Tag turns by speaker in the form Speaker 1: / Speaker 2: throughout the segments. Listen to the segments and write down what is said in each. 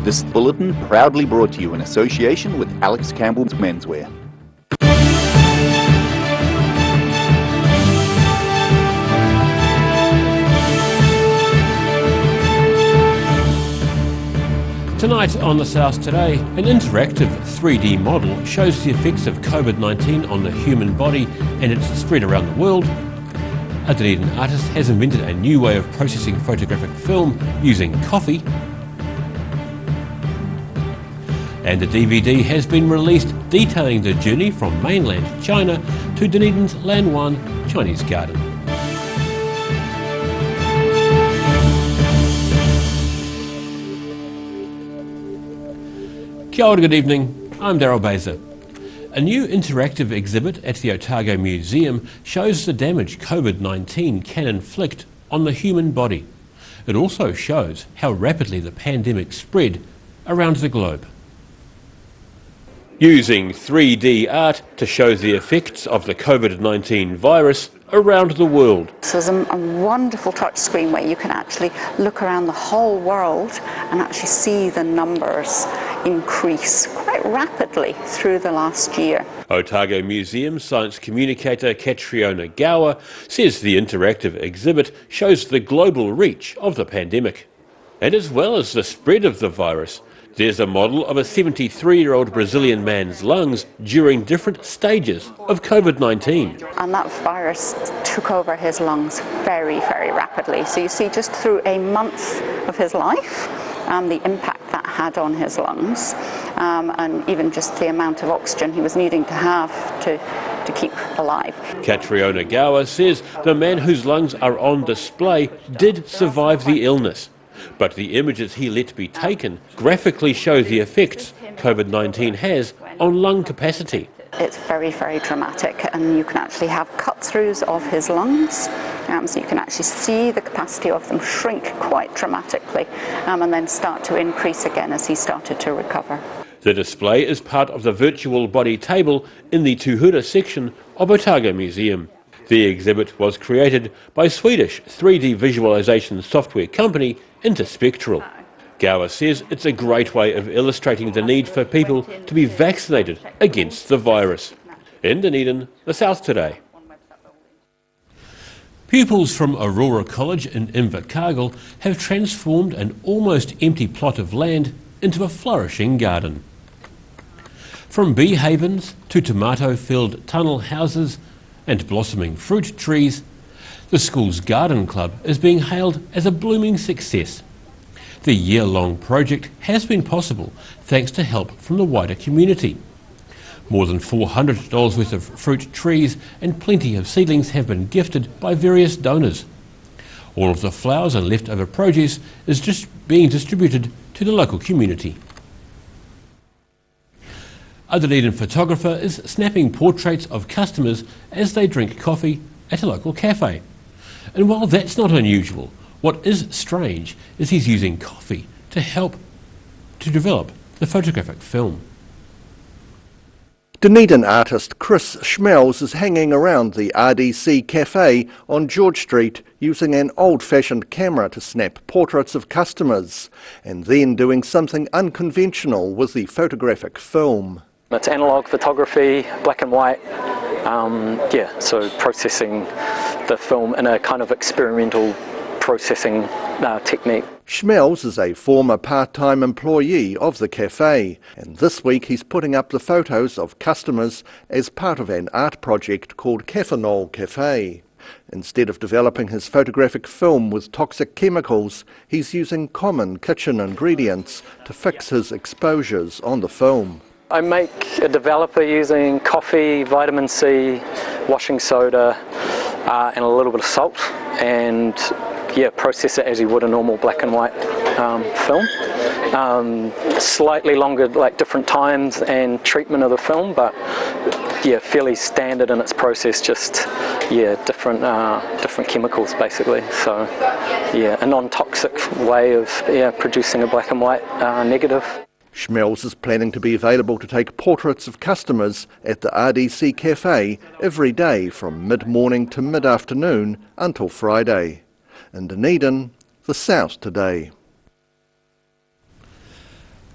Speaker 1: This bulletin proudly brought to you in association with Alex Campbell's Menswear.
Speaker 2: Tonight on The South Today, an interactive 3D model shows the effects of COVID-19 on the human body and its spread around the world. A Dunedin artist has invented a new way of processing photographic film using coffee. And a DVD has been released detailing the journey from mainland China to Dunedin's Lanwan Chinese garden. Kia ora, good evening, I'm Daryl Baser. A new interactive exhibit at the Otago Museum shows the damage COVID-19 can inflict on the human body. It also shows how rapidly the pandemic spread around the globe. Using 3D art to show the effects of the COVID-19 virus around the world.
Speaker 3: So there's a wonderful touch screen where you can actually look around the whole world and actually see the numbers increase quite rapidly through the last year.
Speaker 2: Otago Museum science communicator Catriona Gower says the interactive exhibit shows the global reach of the pandemic. And as well as the spread of the virus, there's a model of a 73-year-old Brazilian man's lungs during different stages of COVID-19.
Speaker 3: And that virus took over his lungs very, very rapidly. So you see just through a month of his life, the impact that had on his lungs, and even just the amount of oxygen he was needing to have to keep alive.
Speaker 2: Catriona Gower says the man whose lungs are on display did survive the illness. But the images he let be taken graphically show the effects COVID-19 has on lung capacity.
Speaker 3: It's very, very dramatic, and you can actually have cut-throughs of his lungs, so you can actually see the capacity of them shrink quite dramatically, and then start to increase again as he started to recover.
Speaker 2: The display is part of the virtual body table in the Tuhura section of Otago Museum. The exhibit was created by Swedish 3D visualization software company Interspectral. Gower says it's a great way of illustrating the need for people to be vaccinated against the virus. In Dunedin, The South Today. Pupils from Aurora College in Invercargill have transformed an almost empty plot of land into a flourishing garden. From bee havens to tomato-filled tunnel houses and blossoming fruit trees, the school's garden club is being hailed as a blooming success. The year-long project has been possible thanks to help from the wider community. More than $400 worth of fruit trees and plenty of seedlings have been gifted by various donors. All of the flowers and leftover produce is just being distributed to the local community. A Dunedin photographer is snapping portraits of customers as they drink coffee at a local cafe. And while that's not unusual, what is strange is he's using coffee to help to develop the photographic film.
Speaker 4: Dunedin artist Chris Schmelz is hanging around the RDC Cafe on George Street using an old-fashioned camera to snap portraits of customers, and then doing something unconventional with the photographic film.
Speaker 5: It's analogue photography, black and white, so processing the film in a kind of experimental processing technique.
Speaker 4: Schmelz is a former part-time employee of the cafe, and this week he's putting up the photos of customers as part of an art project called Cathanol Cafe. Instead of developing his photographic film with toxic chemicals, he's using common kitchen ingredients to fix his exposures on the film.
Speaker 5: I make a developer using coffee, vitamin C, washing soda, and a little bit of salt, and process it as you would a normal black and white film. Slightly longer, like different times and treatment of the film, but fairly standard in its process, just different chemicals basically. So a non-toxic way of producing a black and white negative.
Speaker 4: Schmelz is planning to be available to take portraits of customers at the RDC Cafe every day from mid-morning to mid-afternoon until Friday. In Dunedin, The South Today.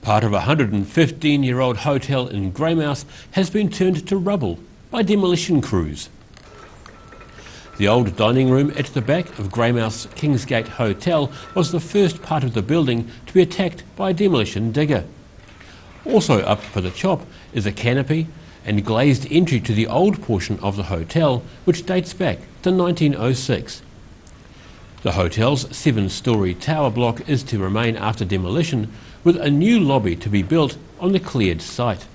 Speaker 2: Part of a 115-year-old hotel in Greymouth has been turned to rubble by demolition crews. The old dining room at the back of Greymouth's Kingsgate Hotel was the first part of the building to be attacked by a demolition digger. Also up for the chop is a canopy and glazed entry to the old portion of the hotel, which dates back to 1906. The hotel's 7-storey tower block is to remain after demolition, with a new lobby to be built on the cleared site.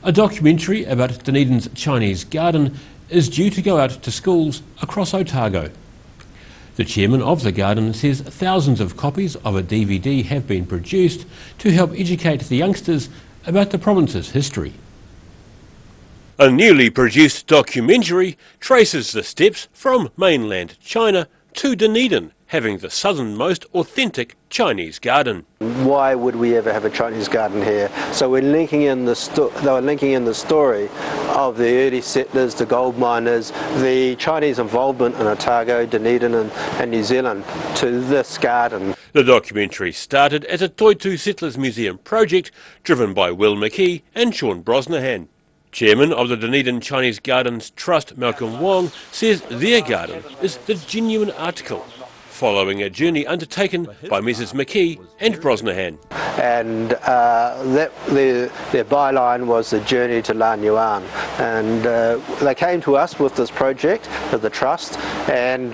Speaker 2: A documentary about Dunedin's Chinese garden is due to go out to schools across Otago. The chairman of the garden says thousands of copies of a DVD have been produced to help educate the youngsters about the province's history. A newly produced documentary traces the steps from mainland China to Dunedin, having the southernmost authentic Chinese garden.
Speaker 6: Why would we ever have a Chinese garden here? So we're linking in they were linking in the story of the early settlers, the gold miners, the Chinese involvement in Otago, Dunedin and New Zealand to this garden.
Speaker 2: The documentary started as a Toitu Settlers Museum project driven by Will McKee and Sean Brosnahan. Chairman of the Dunedin Chinese Gardens Trust, Malcolm Wong, says their garden is the genuine article, following a journey undertaken by Mrs McKee and Brosnahan.
Speaker 6: And their byline was the journey to Lan Yuan. And they came to us with this project of the Trust, and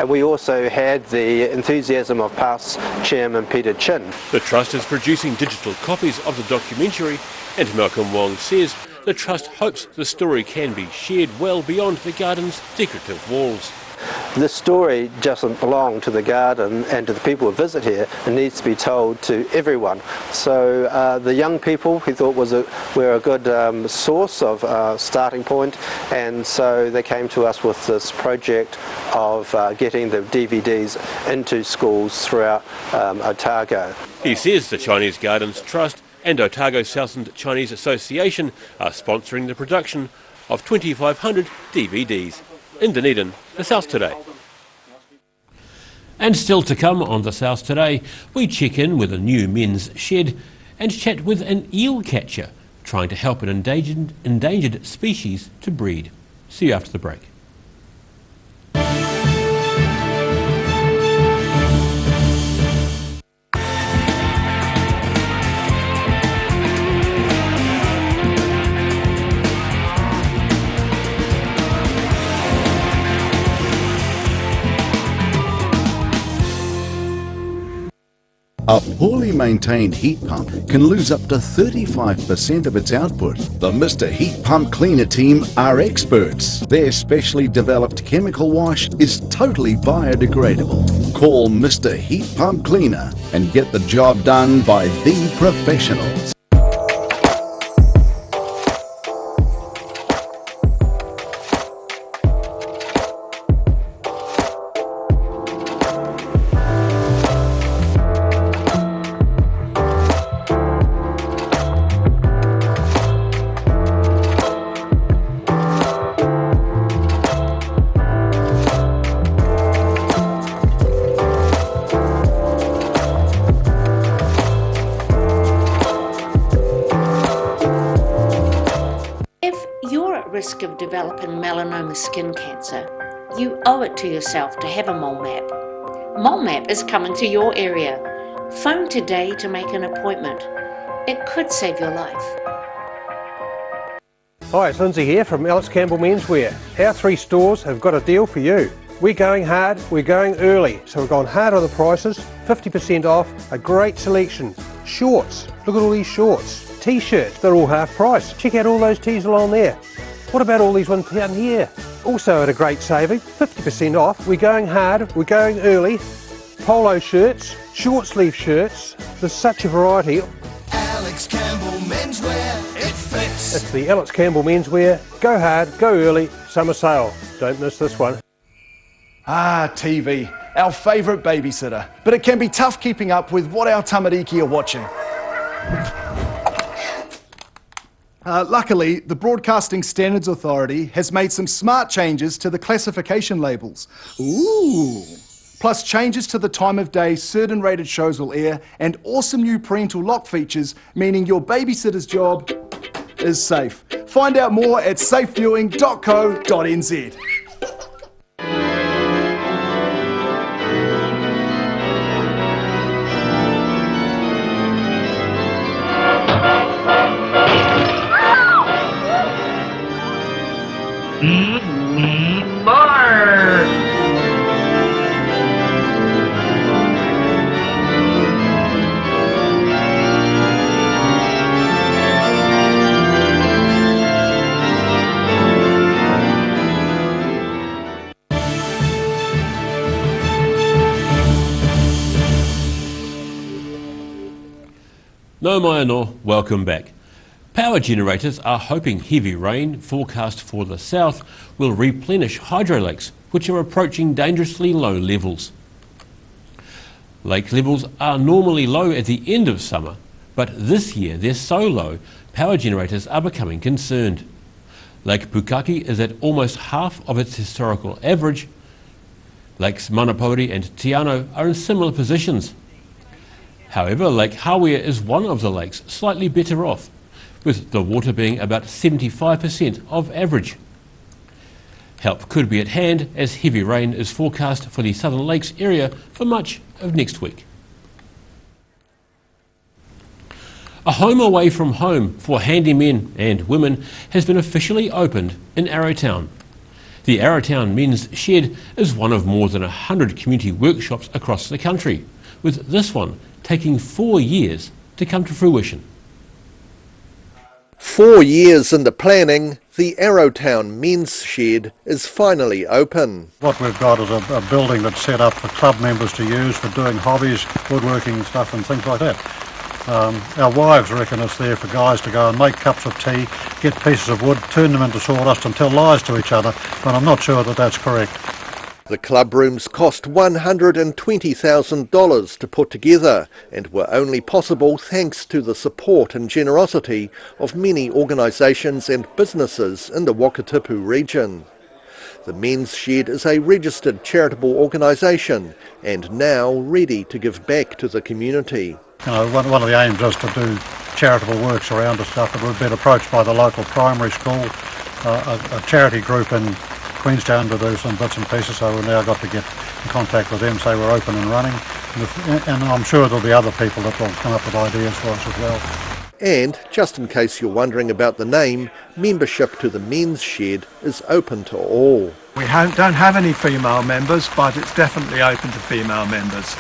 Speaker 6: we also had the enthusiasm of past Chairman Peter Chin.
Speaker 2: The Trust is producing digital copies of the documentary, and Malcolm Wong says the Trust hopes the story can be shared well beyond the garden's decorative walls.
Speaker 6: This story doesn't belong to the garden and to the people who visit here. It needs to be told to everyone. So the young people we thought were a good source of starting point, and so they came to us with this project of getting the DVDs into schools throughout Otago.
Speaker 2: He says the Chinese Gardens Trust and Otago Southland Chinese Association are sponsoring the production of 2,500 DVDs. In Dunedin, the South Today. And still to come on the South Today, we check in with a new men's shed and chat with an eel catcher trying to help an endangered species to breed. See you after the break.
Speaker 7: A poorly maintained heat pump can lose up to 35% of its output. The Mr. Heat Pump Cleaner team are experts. Their specially developed chemical wash is totally biodegradable. Call Mr. Heat Pump Cleaner and get the job done by the professionals.
Speaker 8: Risk of developing melanoma skin cancer, you owe it to yourself to have a mole map. Mole map is coming to your area. Phone today to make an appointment. It could save your life.
Speaker 9: Hi, it's Lindsay here from Alex Campbell Menswear. Our 3 stores have got a deal for you. We're going hard, we're going early, so we've gone hard on the prices, 50% off, a great selection. Shorts, look at all these shorts. T-shirts, they're all half price. Check out all those tees along there. What about all these ones down here? Also at a great saving, 50% off. We're going hard, we're going early. Polo shirts, short sleeve shirts, there's such a variety.
Speaker 10: Alex Campbell Menswear, it fits.
Speaker 9: It's the Alex Campbell Menswear. Go hard, go early, summer sale. Don't miss this one.
Speaker 11: Ah, TV, our favourite babysitter. But it can be tough keeping up with what our tamariki are watching. Luckily, the Broadcasting Standards Authority has made some smart changes to the classification labels. Ooh! plus changes to the time of day certain rated shows will air, and awesome new parental lock features, meaning your babysitter's job is safe. Find out more at safeviewing.co.nz.
Speaker 2: No mai anō, welcome back. Power generators are hoping heavy rain forecast for the south will replenish hydro lakes, which are approaching dangerously low levels. Lake levels are normally low at the end of summer, but this year they're so low, power generators are becoming concerned. Lake Pukaki is at almost half of its historical average. Lakes Manapori and Tiano are in similar positions. However, Lake Hawea is one of the lakes slightly better off, with the water being about 75% of average. Help could be at hand as heavy rain is forecast for the Southern Lakes area for much of next week. A home away from home for handymen and women has been officially opened in Arrowtown. The Arrowtown Men's Shed is one of more than 100 community workshops across the country, with this one taking 4 years to come to fruition.
Speaker 4: 4 years in the planning, the Arrowtown Men's Shed is finally open.
Speaker 12: What we've got is a building that's set up for club members to use for doing hobbies, woodworking stuff and things like that. Our wives reckon it's there for guys to go and make cups of tea, get pieces of wood, turn them into sawdust and tell lies to each other, but I'm not sure that that's correct.
Speaker 4: The club rooms cost $120,000 to put together and were only possible thanks to the support and generosity of many organisations and businesses in the Wakatipu region. The Men's Shed is a registered charitable organisation and now ready to give back to the community.
Speaker 12: You know, one of the aims is to do charitable works around the stuff, but we've been approached by the local primary school, a charity group in Queenstown to do some bits and pieces, so we've now got to get in contact with them, say we're open and running, and I'm sure there'll be other people that will come up with ideas for us as well.
Speaker 4: And, just in case you're wondering about the name, membership to the Men's Shed is open to all.
Speaker 13: We don't have any female members, but it's definitely open to female members.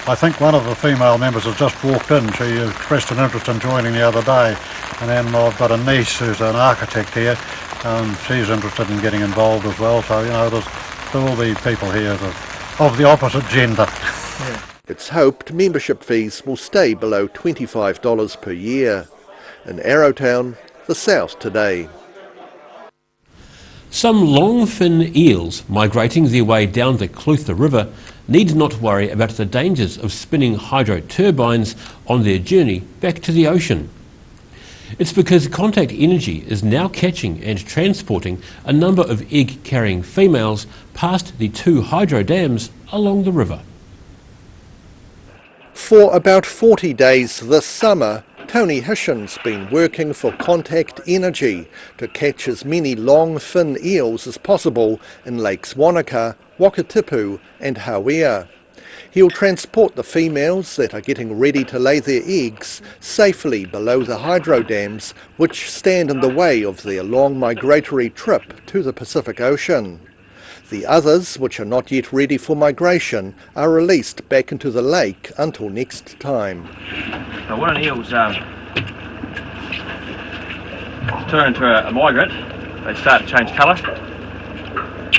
Speaker 12: I think one of the female members has just walked in. She expressed an interest in joining the other day, and then I've got a niece who's an architect here. She's interested in getting involved as well, so you know there will be people here of the opposite gender.
Speaker 13: Yeah.
Speaker 4: It's hoped membership fees will stay below $25 per year. In Arrowtown, the South Today.
Speaker 2: Some longfin eels migrating their way down the Clutha River need not worry about the dangers of spinning hydro turbines on their journey back to the ocean. It's because contact energy is now catching and transporting a number of egg-carrying females past the 2 hydro dams along the river.
Speaker 4: For about 40 days this summer, Tony Hishin's been working for Contact Energy to catch as many long fin eels as possible in Lakes Wanaka, Wakatipu and Hawea. He'll transport the females that are getting ready to lay their eggs safely below the hydro dams which stand in the way of their long migratory trip to the Pacific Ocean. The others, which are not yet ready for migration, are released back into the lake until next time.
Speaker 14: So when an eel's turn into a migrant, they start to change colour,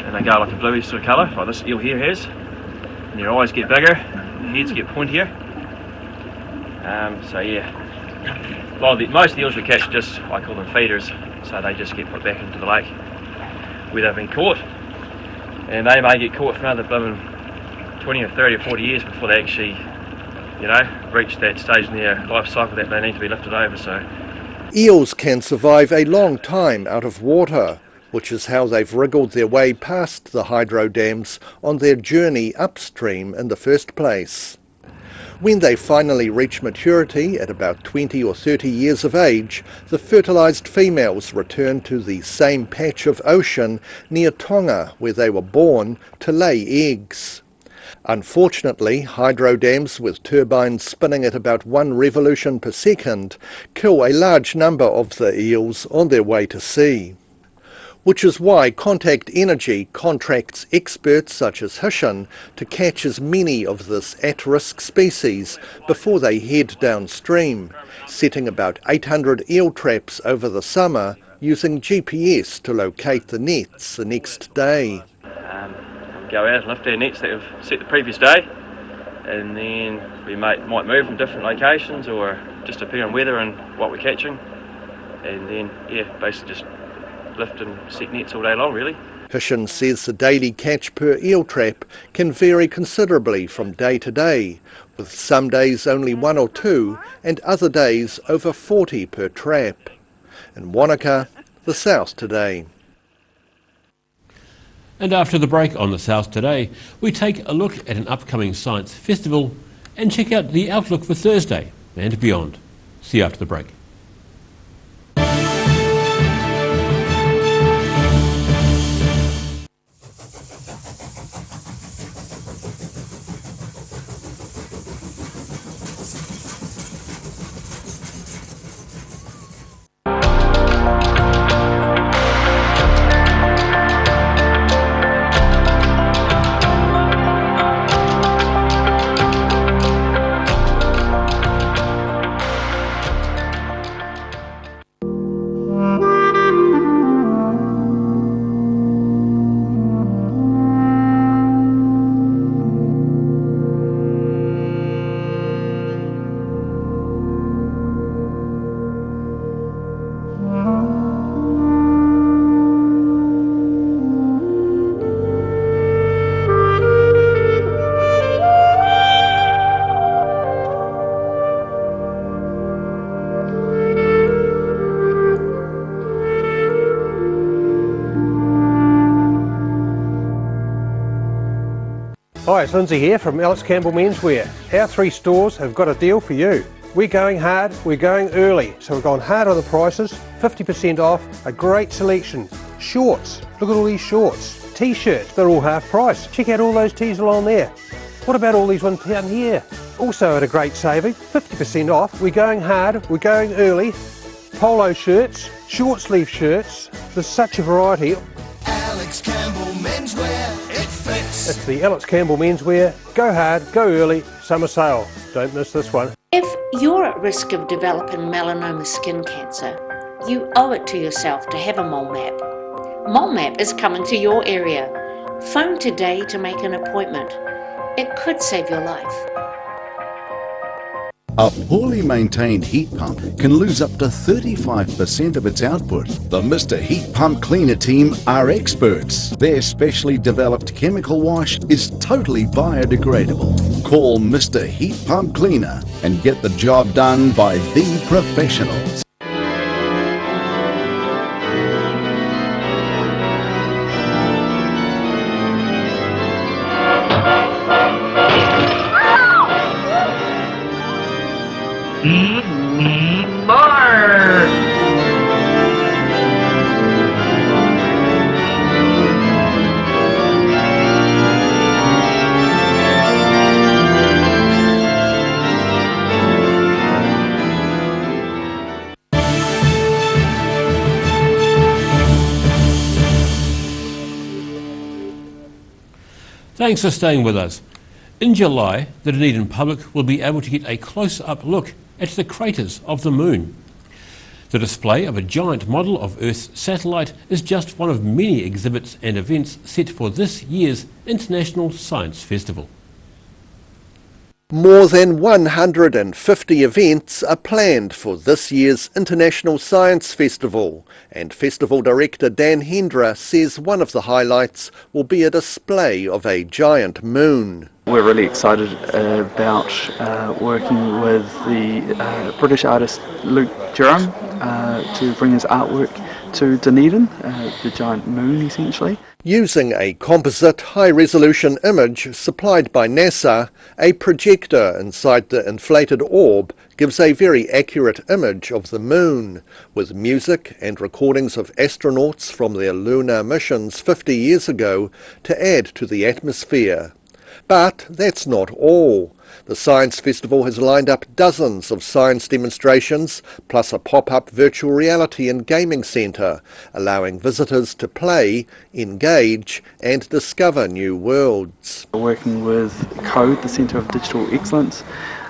Speaker 14: and they go like a bluish sort of colour, like this eel here has. And their eyes get bigger, their heads get pointier. So yeah, most of the eels we catch just, I call them feeders, so they just get put back into the lake where they've been caught. And they may get caught for another 20 or 30 or 40 years before they actually, reach that stage in their life cycle that they need to be lifted over. So
Speaker 4: eels can survive a long time out of water, which is how they've wriggled their way past the hydro dams on their journey upstream in the first place. When they finally reach maturity at about 20 or 30 years of age, the fertilised females return to the same patch of ocean near Tonga where they were born to lay eggs. Unfortunately, hydro dams with turbines spinning at about 1 revolution per second kill a large number of the eels on their way to sea. Which is why Contact Energy contracts experts such as Hishin to catch as many of this at-risk species before they head downstream, setting about 800 eel traps over the summer using GPS to locate the nets the next day.
Speaker 14: Go out and lift our nets that we've set the previous day, and then we might move from different locations or just depend on weather and what we're catching, and then basically just lift and set nets all day long really.
Speaker 4: Hishin says the daily catch per eel trap can vary considerably from day to day, with some days only 1 or 2 and other days over 40 per trap. In Wanaka, the South Today.
Speaker 2: And after the break on the South Today, we take a look at an upcoming science festival and check out the outlook for Thursday and beyond. See you after the break.
Speaker 9: Hi, it's Lindsay here from Alex Campbell Menswear. Our 3 stores have got a deal for you. We're going hard, we're going early, so we've gone hard on the prices, 50% off, a great selection. Shorts, look at all these shorts. T-shirts, they're all half price. Check out all those tees along there. What about all these ones down here? Also at a great saving, 50% off. We're going hard, we're going early. Polo shirts, short sleeve shirts, there's such a variety.
Speaker 10: Alex Campbell Menswear, it fits.
Speaker 9: It's the Alex Campbell Menswear, go hard, go early, summer sale. Don't miss this one.
Speaker 8: If you're at risk of developing melanoma skin cancer, you owe it to yourself to have a mole map. Mole map is coming to your area. Phone today to make an appointment. It could save your life.
Speaker 7: A poorly maintained heat pump can lose up to 35% of its output. The Mr. Heat Pump Cleaner team are experts. Their specially developed chemical wash is totally biodegradable. Call Mr. Heat Pump Cleaner and get the job done by the professionals.
Speaker 2: Thanks for staying with us. In July, the Dunedin public will be able to get a close-up look at the craters of the Moon. The display of a giant model of Earth's satellite is just one of many exhibits and events set for this year's International Science Festival.
Speaker 4: More than 150 events are planned for this year's International Science Festival, and Festival Director Dan Hendra says one of the highlights will be a display of a giant moon.
Speaker 15: We're really excited about working with the British artist Luke Durham to bring his artwork to Dunedin, the giant moon essentially.
Speaker 4: Using a composite high-resolution image supplied by NASA, a projector inside the inflated orb gives a very accurate image of the moon, with music and recordings of astronauts from their lunar missions 50 years ago to add to the atmosphere. But that's not all. The Science Festival has lined up dozens of science demonstrations, plus a pop-up virtual reality and gaming centre, allowing visitors to play, engage and discover new worlds.
Speaker 15: Working with CODE, the Centre of Digital Excellence,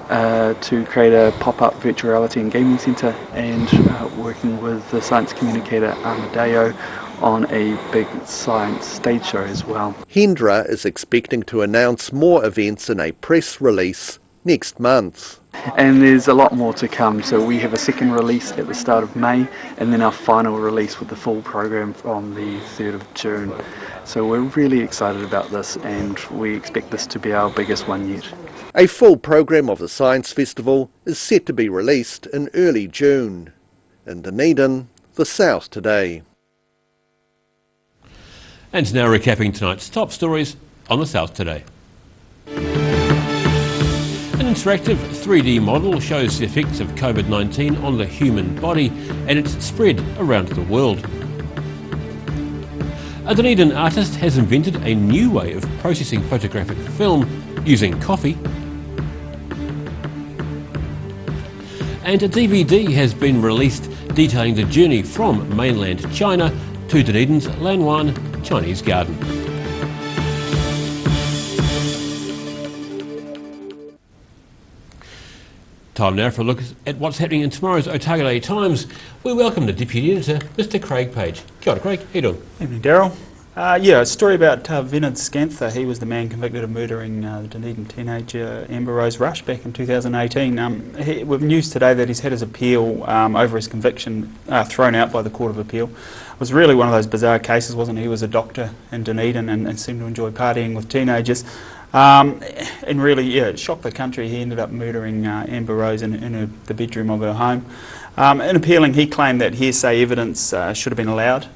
Speaker 15: to create a pop-up virtual reality and gaming centre, and working with the science communicator Amadeo on a big science stage show as well.
Speaker 4: Hendra is expecting to announce more events in a press release next month.
Speaker 15: And there's a lot more to come, so we have a second release at the start of May and then our final release with the full program on the 3rd of June. So we're really excited about this and we expect this to be our biggest one yet.
Speaker 4: A full program of the Science Festival is set to be released in early June. In Dunedin, the South Today.
Speaker 2: And now recapping tonight's top stories on the South Today. An interactive 3D model shows the effects of COVID-19 on the human body and its spread around the world. A Dunedin artist has invented a new way of processing photographic film using coffee. And a DVD has been released detailing the journey from mainland China to Dunedin's Lanwan Chinese Garden. Time now for a look at what's happening in tomorrow's Otago Times. We welcome the Deputy Editor, Mr. Craig Page. Kia ora, Craig. How you doing?
Speaker 16: Evening, Daryl. A story about Vinod Scantha. He was the man convicted of murdering the Dunedin teenager Amber Rose Rush back in 2018. With news today that he's had his appeal over his conviction thrown out by the Court of Appeal. It was really one of those bizarre cases, wasn't it? He was a doctor in Dunedin and seemed to enjoy partying with teenagers. And really, it shocked the country. He ended up murdering Amber Rose in the bedroom of her home. In appealing, he claimed that hearsay evidence should have been allowed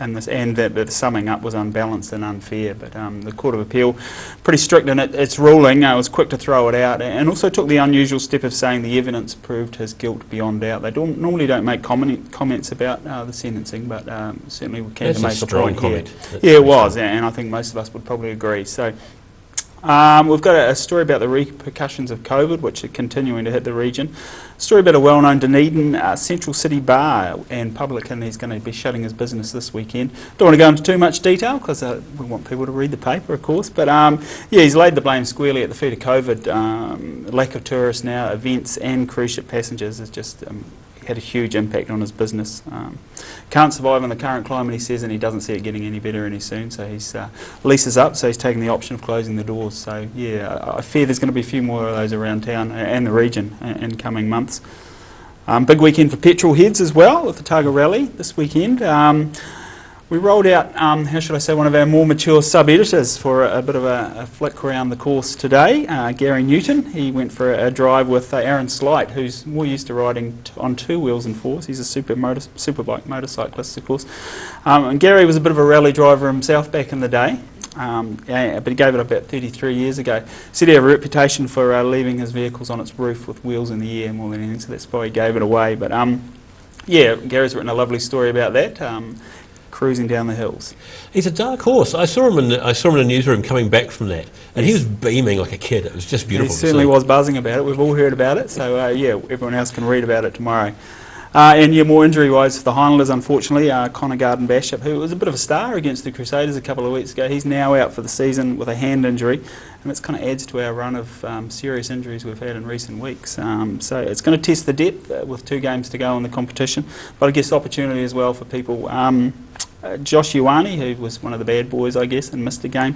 Speaker 16: and that the summing up was unbalanced and unfair. But the Court of Appeal, pretty strict in its ruling, was quick to throw it out and also took the unusual step of saying the evidence proved his guilt beyond doubt. They normally don't make comments about the sentencing, but certainly we can make a point here. Yeah, it was, and I think most of us would probably agree. So. We've got a story about the repercussions of COVID, which are continuing to hit the region. A story about a well-known Dunedin Central City bar and publican. He's going to be shutting his business this weekend. Don't want to go into too much detail because we want people to read the paper, of course. But he's laid the blame squarely at the feet of COVID. Lack of tourists now, events and cruise ship passengers has just had a huge impact on his business. Can't survive in the current climate, he says, and he doesn't see it getting any better any soon. So his lease is up, so he's taking the option of closing the doors. So yeah, I fear there's going to be a few more of those around town and the region in coming months. Big weekend for petrol heads as well with the Otago Rally this weekend. We rolled out, how should I say, one of our more mature sub-editors for a bit of a flick around the course today, Gary Newton. He went for a drive with Aaron Slight, who's more used to riding on two wheels and fours. He's a superbike motorcyclist, of course. And Gary was a bit of a rally driver himself back in the day, but he gave it up about 33 years ago. Said he had a reputation for leaving his vehicles on its roof with wheels in the air more than anything, so that's why he gave it away. But yeah, Gary's written a lovely story about that. Cruising down the hills.
Speaker 2: He's a dark horse. I saw him in the newsroom coming back from that, and he was beaming like a kid. It was just beautiful.
Speaker 16: He certainly was buzzing about it. We've all heard about it, so yeah, everyone else can read about it tomorrow. And yeah, more injury-wise for the Highlanders, unfortunately. Connor Garden-Bashop, who was a bit of a star against the Crusaders a couple of weeks ago, he's now out for the season with a hand injury, and it kind of adds to our run of serious injuries we've had in recent weeks. So it's going to test the depth with 2 games to go in the competition, but I guess opportunity as well for people. Josh Ioane, who was one of the bad boys, I guess, and missed a game,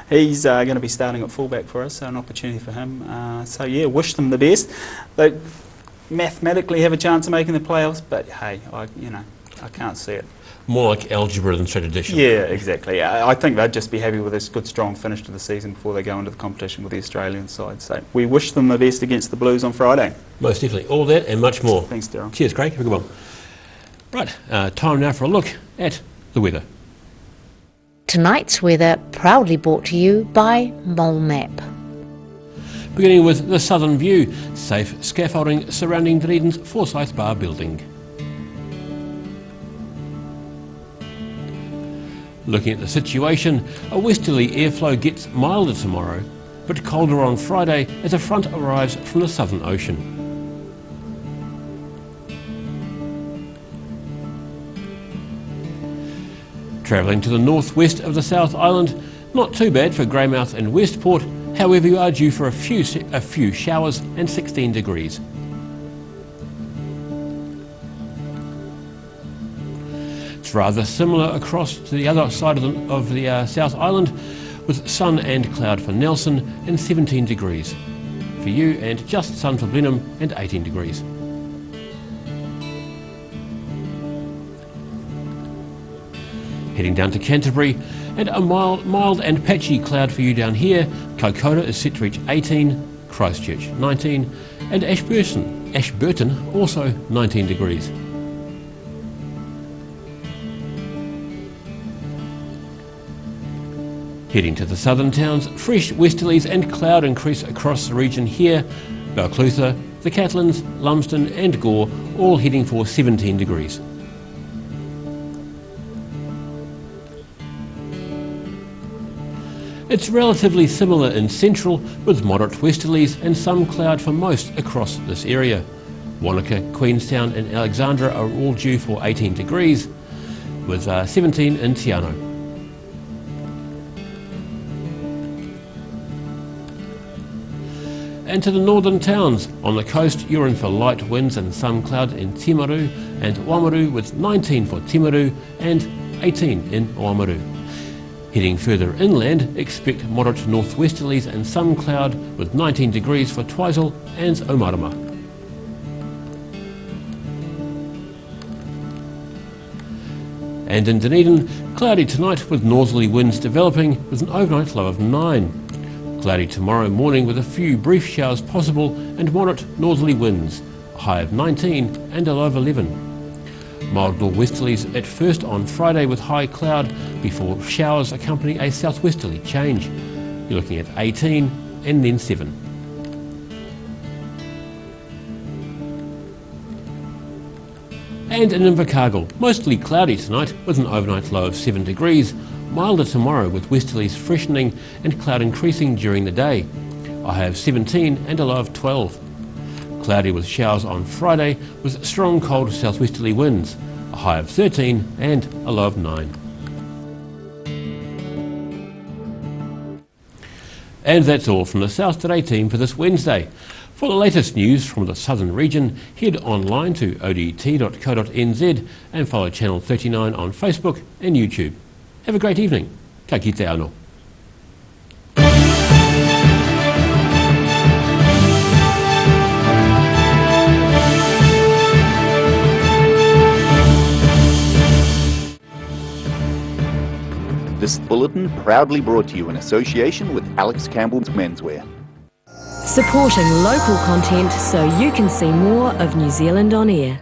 Speaker 16: he's going to be starting at fullback for us, so an opportunity for him. So yeah, wish them the best. They mathematically have a chance of making the playoffs, but hey, I can't see it.
Speaker 2: More like algebra than tradition.
Speaker 16: Yeah, exactly. I think they'd just be happy with this good, strong finish to the season before they go into the competition with the Australian side. So we wish them the best against the Blues on Friday.
Speaker 2: Most definitely. All that and much more.
Speaker 16: Thanks, Darryl.
Speaker 2: Cheers, Craig. Have a good one. Right, time now for a look at the weather.
Speaker 8: Tonight's weather proudly brought to you by Mole Map.
Speaker 2: Beginning with the southern view, safe scaffolding surrounding Dunedins Forsyth Bar building. Looking at the situation, a westerly airflow gets milder tomorrow, but colder on Friday as a front arrives from the Southern Ocean. Travelling to the northwest of the South Island, not too bad for Greymouth and Westport, however you are due for a few showers and 16 degrees. It's rather similar across to the other side of the South Island, with sun and cloud for Nelson and 17 degrees. For you, and just sun for Blenheim and 18 degrees. Heading down to Canterbury, and a mild and patchy cloud for you down here. Kokoda is set to reach 18, Christchurch 19, and Ashburton also 19 degrees. Heading to the southern towns, fresh westerlies and cloud increase across the region here. Balclutha, the Catlins, Lumsden and Gore all heading for 17 degrees. It's relatively similar in central, with moderate westerlies and some cloud for most across this area. Wanaka, Queenstown and Alexandra are all due for 18 degrees, with 17 in Te Anau. And to the northern towns, on the coast you're in for light winds and some cloud in Timaru and Oamaru, with 19 for Timaru and 18 in Oamaru. Heading further inland, expect moderate northwesterlies and some cloud, with 19 degrees for Twizel and Omarama. And in Dunedin, cloudy tonight with northerly winds developing, with an overnight low of 9. Cloudy tomorrow morning with a few brief showers possible and moderate northerly winds, a high of 19 and a low of 11. Mild northwesterlies at first on Friday with high cloud before showers accompany a southwesterly change. You're looking at 18 and then 7. And in Invercargill, mostly cloudy tonight with an overnight low of 7 degrees. Milder tomorrow with westerlies freshening and cloud increasing during the day. A high of 17 and a low of 12. Cloudy with showers on Friday with strong cold southwesterly winds, a high of 13 and a low of 9. And that's all from the South Today team for this Wednesday. For the latest news from the southern region, head online to odt.co.nz and follow Channel 39 on Facebook and YouTube. Have a great evening. Ka kite anō.
Speaker 1: This bulletin proudly brought to you in association with Alex Campbell's Menswear.
Speaker 17: Supporting local content so you can see more of New Zealand on air.